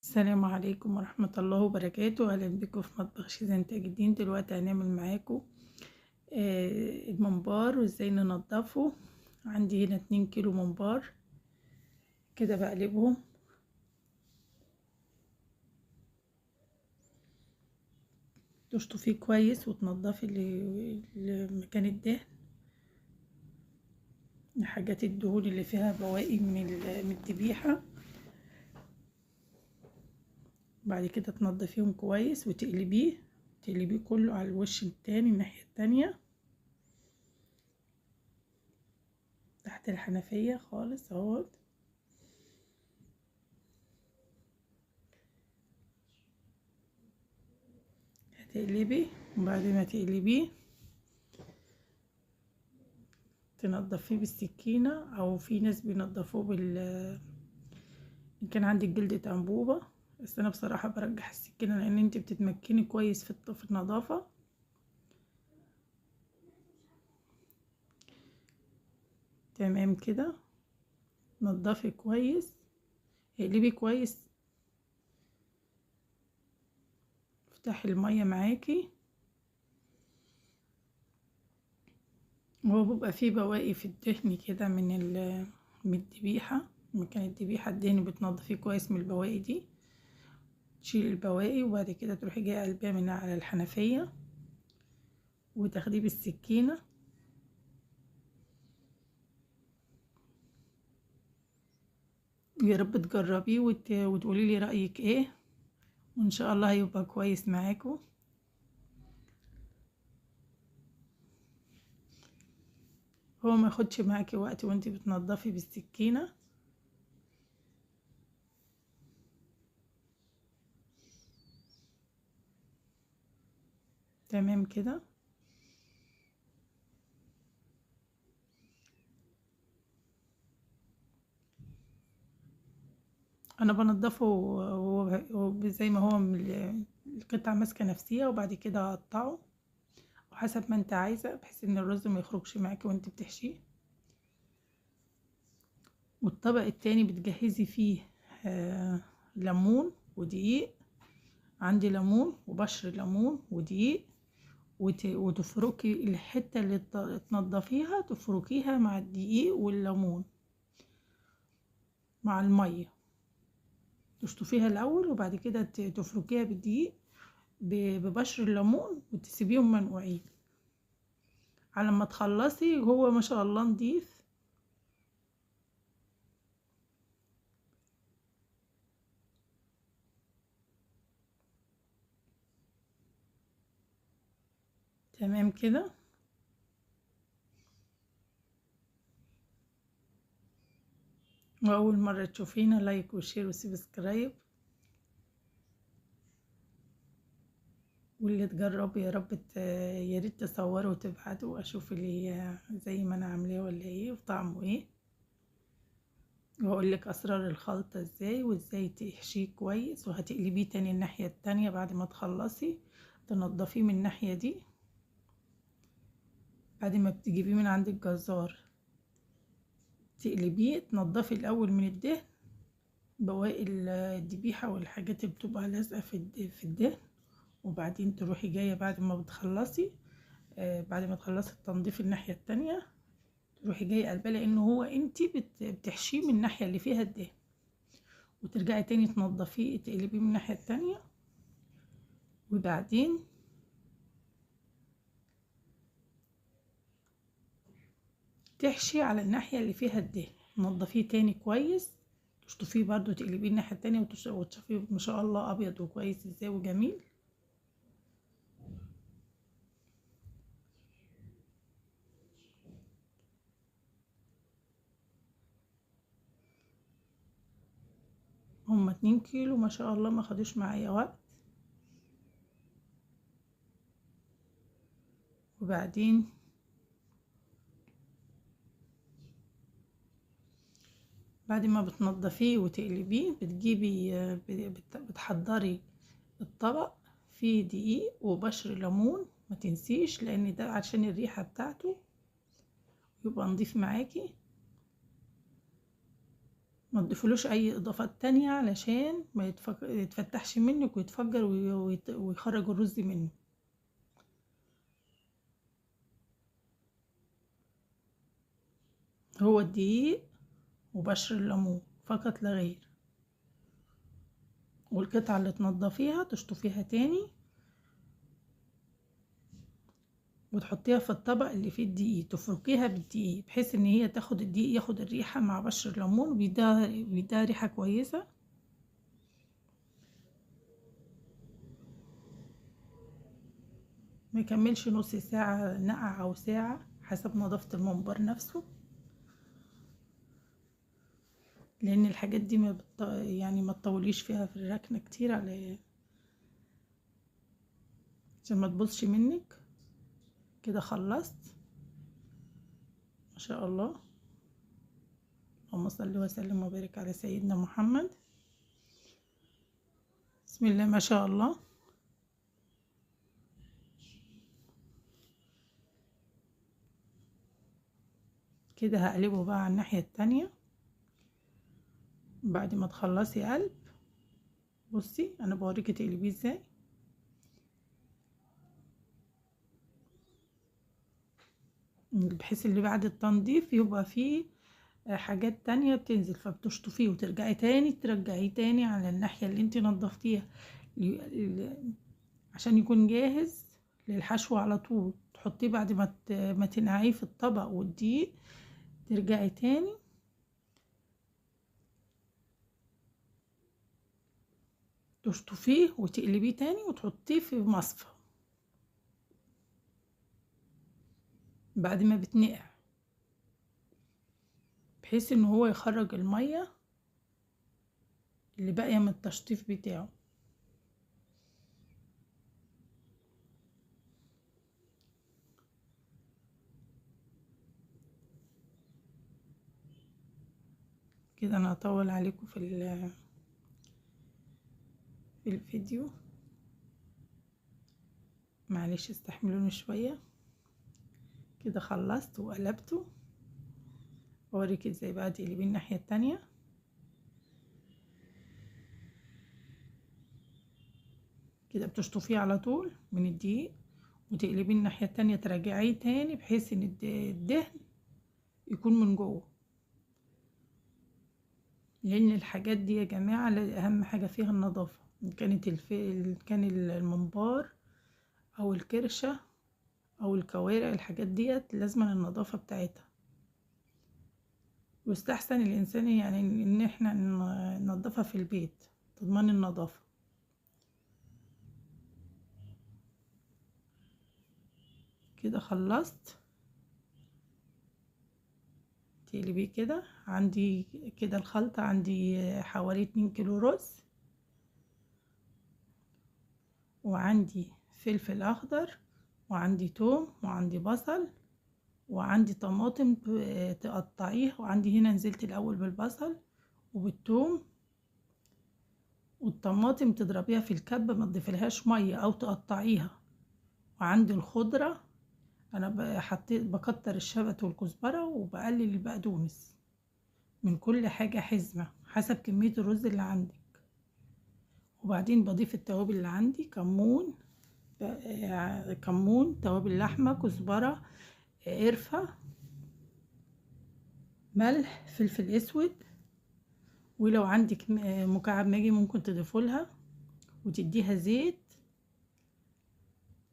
السلام عليكم ورحمة الله وبركاته. أهلا بكم في مطبخ شيزان تاج الدين. دلوقتي هنعمل معاكم الممبار وازاي ننضفه. عندي هنا 2 كيلو ممبار كده، بقلبهم تشطفيه كويس وتنضفي مكان الدهن، حاجات الدهون اللي فيها بواقي من الذبيحة. بعد كده تنضفيهم كويس وتقلبيه كله على الوش التاني الناحية التانية تحت الحنفية خالص اهوت. هتقلبي، وبعد ما تقلبيه تنضفيه بالسكينة، او في ناس بينضفوه ان كان عندك جلدة انبوبة، بس انا بصراحة برجح السكينة لان انت بتتمكني كويس في النظافة. تمام كده، نضفي كويس، اقلبي كويس، افتحي المية معاكي. هو بيبقى فيه بواقي في الدهن كده من الذبيحة، مكان الذبيحة الدهن بتنضفيه كويس من البواقي دي، تشيل البواقي وبعد كده تروحي جايه قلبها من على الحنفية وتاخديه بالسكينة. يا رب تجربيه وتقولي لي رأيك ايه، وان شاء الله هيبقى كويس معاكم. هو ما ياخدش معاكي وقت وانتي بتنضفي بالسكينة. تمام كده، انا بنضفه زي ما هو القطعة ماسكة نفسيها، وبعد كده اقطعه وحسب ما انت عايزة، بحيث ان الرز ما يخرجش معاكي وانت بتحشيه. والطبق التاني بتجهزي فيه ليمون ودقيق. عندي ليمون وبشر ليمون ودقيق، وتفركي الحتة اللي تنضفيها، تفركيها مع الدقيق والليمون مع المية، تشطفيها الأول وبعد كده تفركيها بالدقيق ببشر الليمون وتسيبيهم منقوعين على ما تخلصي. هو ما شاء الله نضيف. تمام كده، وأول مرة تشوفينا لايك وشير وسبسكرايب، واللي تجربوا يا رب يا ريت تصوروا وتبعتوا اشوف اللي هي زي ما انا عاملاه ولا ايه وطعمه ايه، واقول لك اسرار الخلطة ازاي وازاي تحشيه كويس. وهتقلبيه تاني الناحية التانية بعد ما تخلصي، تنضفيه من الناحية دي بعد ما بتجيبيه من عند الجزار، تقلبيه تنضفي الاول من الدهن، بواقي الذبيحة والحاجات اللي بتبقى لازقة في الدهن. وبعدين تروحي جاية بعد ما بتخلصي، بعد ما تخلصي التنظيف الناحية التانية، تروحي جاية قلبة، لان هو انتي بتحشيه من الناحية اللي فيها الدهن، وترجعي تاني تنضفيه تقلبيه من الناحية التانية، وبعدين تحشي على الناحية اللي فيها الدهن، تنضفيه تاني كويس، تشطفيه برضو تقلبيه الناحية التانية وتشطفيه ما شاء الله ابيض وكويس ازاي وجميل. هما 2 كيلو ما شاء الله، ما خدوش معايا وقت. وبعدين بعد ما بتنضفيه وتقلبيه بتجيبي بتحضري الطبق فيه دقيق وبشر ليمون، ما تنسيش لان ده عشان الريحة بتاعته يبقى نضيف معاكي. ما تضيفلوش اي اضافات تانية علشان ما يتفتحش منك ويتفجر ويخرج الرز منه. هو الدقيق وبشر الليمون فقط لا غير، والقطعة اللي تنضفيها تشطفيها تاني وتحطيها في الطبق اللي فيه الدقيق، تفركيها بالدقيق بحيث ان هي تاخد الدقيق ياخد الريحة مع بشر الليمون وبيديها ريحة كويسة. ما يكملش نص ساعة نقع او ساعة حسب نظافة الممبار نفسه، لان الحاجات دي يعني ما تطوليش فيها في الركنة كتير عشان ما تبوظش منك. كده خلصت ما شاء الله. اللهم صل وسلم وبارك على سيدنا محمد. بسم الله ما شاء الله. كده هقلبه بقى على الناحية التانية بعد ما تخلصي قلب. بصي انا بوريكي تقلبيه ازاي. بحيث اللي بعد التنظيف يبقى فيه حاجات تانية بتنزل، فبتشطفيه وترجعي تاني ترجعيه تاني على الناحية اللي انتي نضفتيها عشان يكون جاهز للحشو على طول. تحطيه بعد ما تنقعيه في الطبق والدقيق، ترجعي تاني تشطفيه وتقلبيه تاني وتحطيه في مصفى بعد ما بتنقع، بحيث ان هو يخرج المية اللي باقية من التشطيف بتاعه. كده انا هطول عليكم في الفيديو، معلش استحملوني شوية. كده خلصت وقلبته، اوريك ازاي بقى تقلبيه الناحية التانية. كده بتشطفيه على طول من الدقيق وتقلبيه الناحية التانية، تراجعيه تاني بحيث ان الدهن يكون من جوه، لان الحاجات دي يا جماعة اهم حاجة فيها النظافة. إن كانت كان الممبار او الكرشة او الكوارع، الحاجات ديت لازم النظافة بتاعتها. ويستحسن الانسان يعني ان احنا ننظفها في البيت، تضمن النظافة. كده خلصت. تقلبيه كده. عندي كده الخلطة عندي حوالي 2 كيلو رز، وعندي فلفل اخضر، وعندي توم، وعندي بصل، وعندي طماطم تقطعيها. وعندي هنا نزلت الاول بالبصل وبالثوم والطماطم، تضربيها في الكبة ما تضيفلهاش مية او تقطعيها. وعندي الخضرة انا حطيت بكتر الشبت والكزبرة وبقلل البقدونس. من كل حاجة حزمة حسب كمية الرز اللي عندك. وبعدين بضيف التوابل اللي عندي: كمون، توابل لحمة، كزبرة، قرفة، ملح، فلفل اسود، ولو عندك مكعب ماجي ممكن تضيفولها، وتديها زيت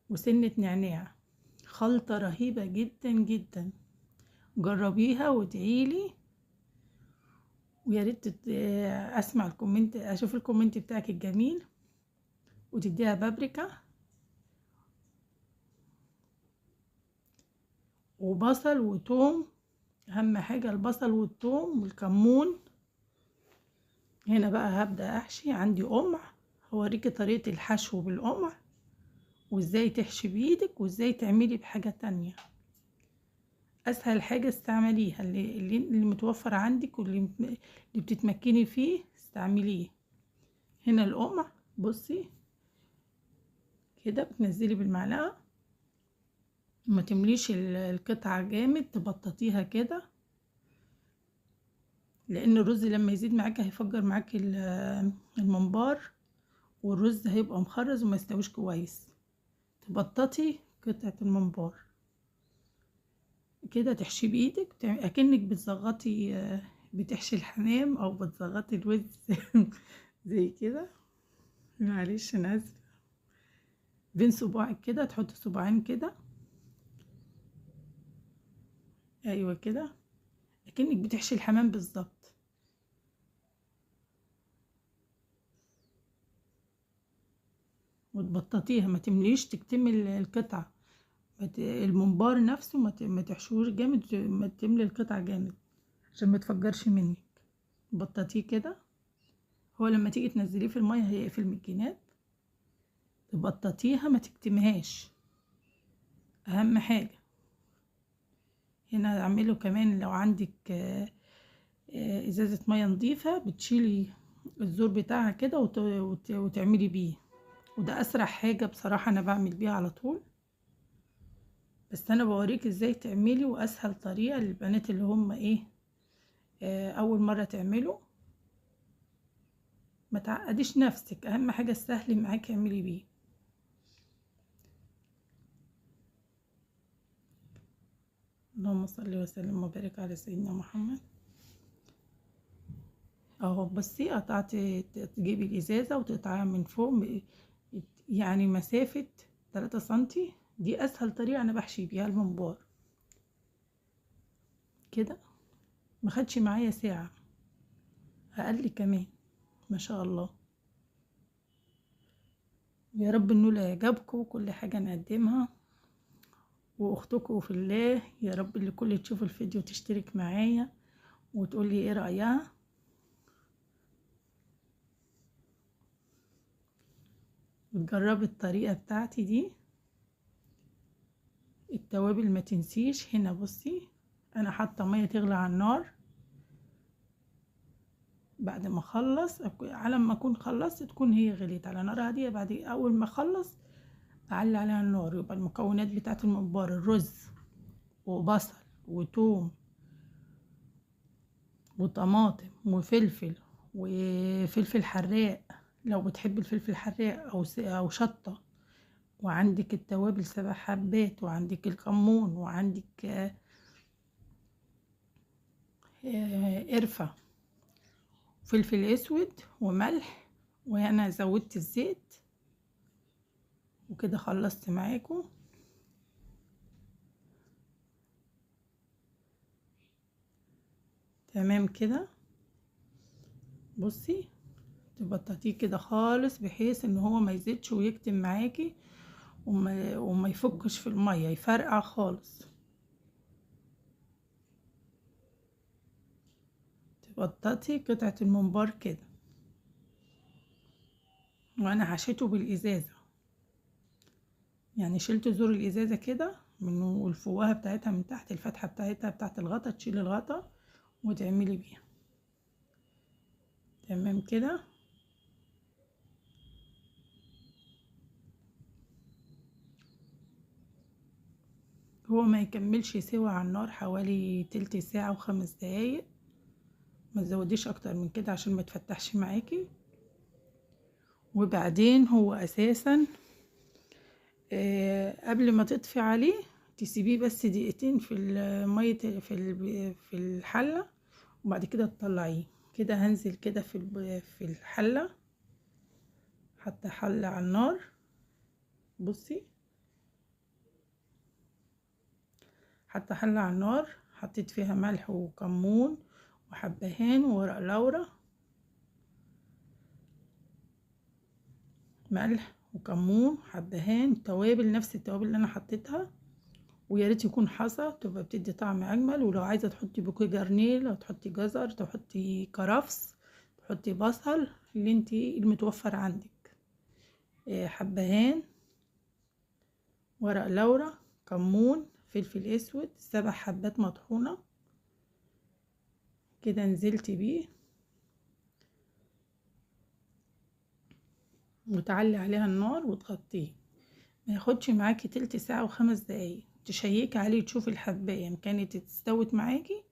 وسنة نعناع. خلطة رهيبة جدا جدا، جربيها وادعيلي. ويا ريت اسمع الكومنت، اشوف الكومنت بتاعك الجميل. وتديها بابريكا وبصل وتوم، اهم حاجة البصل والثوم والكمون. هنا بقى هبدأ احشي. عندي قمع، هوريكي طريقة الحشو بالقمع وازاي تحشي بايدك وازاي تعملي بحاجة تانية. اسهل حاجة استعمليها، اللي متوفر عندك واللي بتتمكني فيه استعمليه. هنا القمع، بصي كده بتنزلي بالمعلقة، ما تمليش القطعة جامد، تبططيها كده لان الرز لما يزيد معاكي هيفجر معاكي الممبار، والرز هيبقى مخرز وما يستويش كويس. تبططي قطعة الممبار كده، تحشيه بايدك، اكنك بتزغطي، بتحشي الحمام او بتزغطي الوز زي كده. معلش انا اسفه. بين صباعك كده تحطي صباعين كده، ايوه كده، اكنك بتحشي الحمام بالظبط. وتبططيها، ما تمليش تكتمي القطعه، الممبار نفسه ما تحشوش جامد، ما تملي القطعه جامد عشان ما تفجرش منك. بططيه كده، هو لما تيجي تنزليه في الميه هيقفل من الجناب. تبططيها، ما تكتمهاش، اهم حاجه. هنا اعمله كمان لو عندك ازازه ميه نظيفه، بتشيلي الزور بتاعها كده وتعملي بيه. وده اسرع حاجه بصراحه، انا بعمل بيها على طول. بس انا بوريك ازاي تعملي، واسهل طريقه للبنات اللي هم ايه، اول مره تعملوا. ما تعقديش نفسك، اهم حاجه السهل معاكي اعملي بيه. اللهم صل وسلم وبارك على سيدنا محمد. اهو بصي، قطعتي، تجيبي الازازه وتقطعيها من فوق، يعني مسافه 3 سنتي. دي اسهل طريقه انا بحشي بيها الممبار كده. ما خدش معايا ساعه، اقل كمان، ما شاء الله. يا رب النول يعجبكم وكل حاجه نقدمها. واختكم في الله، يا رب اللي كل تشوف الفيديو تشترك معايا وتقولي ايه رايها. وتجربي الطريقه بتاعتي دي. التوابل ما تنسيش، هنا بصي انا حاطه ميه تغلي على النار. بعد ما اخلص، على ما اكون خلصت تكون هي غليت على نار هاديه. بعد اول ما اخلص اعلي عليها النار. يبقى المكونات بتاعت الممبار: الرز وبصل وتوم وطماطم وفلفل وفلفل حراق لو بتحب الفلفل حراق، او شطه. وعندك التوابل 7 حبات، وعندك الكمون، وعندك قرفه، فلفل اسود وملح. وانا زودت الزيت. وكده خلصت معاكم. تمام كده. بصي، تبططيه كده خالص بحيث ان هو ما يزيدش ويكتم معاكي، وما يفكش في الميه، يفرقع خالص. تبططي قطعه الممبار كده. وانا حشيته بالازازه، يعني شلت زور الازازه كده من والفوهه بتاعتها من تحت، الفتحه بتاعتها بتاعت الغطا، تشيلي الغطا وتعملي بيها. تمام كده. هو ما يكملش سوا على النار حوالي تلت ساعة و5 دقايق. ما تزوديش اكتر من كده عشان ما تفتحش معاكي. وبعدين هو اساسا قبل ما تطفي عليه تسيبيه بس دقيقتين في المية، في الحلة. وبعد كده تطلعيه كده. هنزل كده في الحلة، حتى حلة على النار. بصي، حتى حلة على النار، حطيت فيها ملح وكمون وحبهان وورق لورا. ملح وكمون وحبهان، توابل نفس التوابل اللي انا حطيتها. ويا ريت يكون حصى، تبقى بتدي طعم اجمل. ولو عايزه تحطي بوكيه جرنيل، او تحطي جزر، تحطي كرفس، تحطي بصل، اللي انتي المتوفر عندك. حبهان، ورق لورا، كمون، فلفل اسود، 7 حبات مطحونه كده. نزلت بيه وتعلي عليها النار وتغطيه. ما ياخدش معاكي تلت ساعة و5 دقايق. تشيكي عليه تشوفي الحباية كانت استوت معاكي.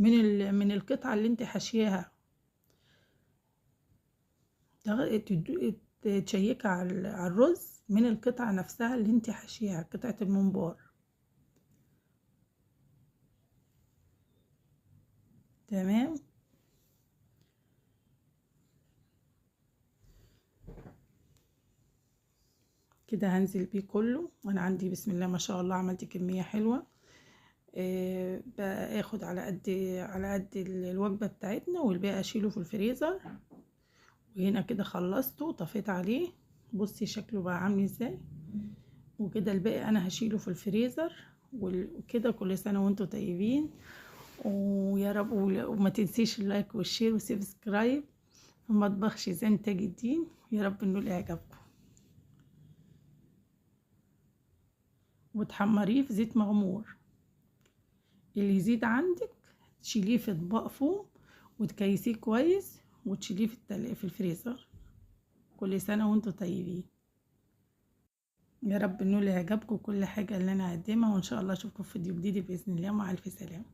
من القطعة اللي انت حاشياها، تشيكها على الرز من القطعة نفسها اللي انت حاشياها، قطعة الممبار. تمام. كده هنزل بيه كله، وانا عندي بسم الله ما شاء الله عملت كمية حلوة. باخد على قد الوجبة بتاعتنا، والباقي اشيله في الفريزر. وهنا كده خلصته وطفيت عليه، بصي شكله بقى عامل ازاي. وكده الباقي انا هشيله في الفريزر. وكده كل سنة وانتم طيبين، ويا رب. وما تنسيش اللايك والشير وسبسكرايب في مطبخ شيزان تاج الدين. يا رب نقول اعجابكم. وتحمريه في زيت مغمور. اللي يزيد عندك تشيليه في اطباق فوم، وتكيسيه كويس، وتشيليه في الفريزر. كل سنة وانتم طيبين. يا رب نقول اعجابكم كل حاجة اللي انا هقدمها، وان شاء الله اشوفكم في فيديو جديد باذن الله. مع الف سلامة.